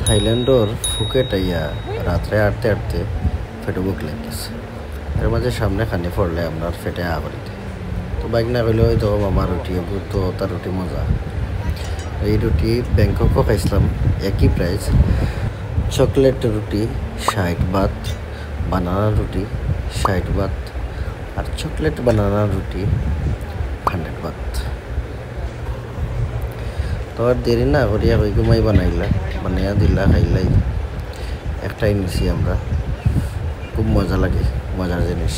থাইল্যান্ডর Phuket আইয়া রাত্রে আটতে আটতে ফেটে বুক লাগতেছে। এর মাঝে সামনে খানি পড়লে আপনার ফেটে করিতে তো বাইক না করলে হয়তো মামা রুটি তো তার রুটি মজা। এই রুটি ব্যাংককও খাইছিলাম, একই প্রাইস। চকলেট রুটি 60 বাত, বানানা রুটি 60 বাত, আর চকলেট বানানা রুটি 100 বাত। তো আর দেরি না করিয়া কই ঘুমাই বানাইলা বানাইয়া দিলা খাইলাই। একটাই নিছি আমরা, খুব মজা লাগে, মজার জিনিস।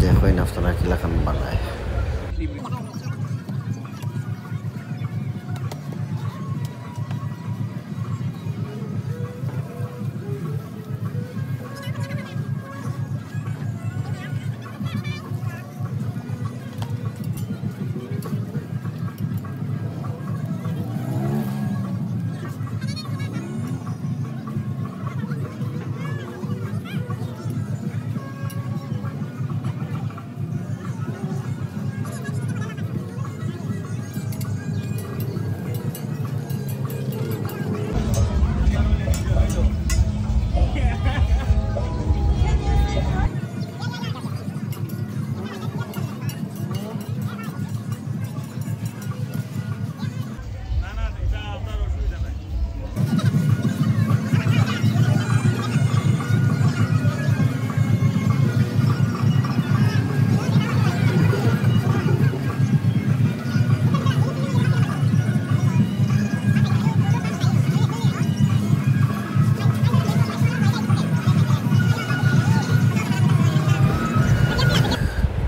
দেখেন আপনারা কিলা খান বানায়।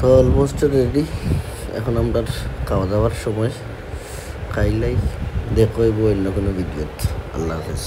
তো অলমোস্ট রেডি, এখন আমরা খাওয়া দাওয়ার সময়। খাইলাই দেখো অন্য কোনো ভিডিওত। আল্লাহ হাফেজ।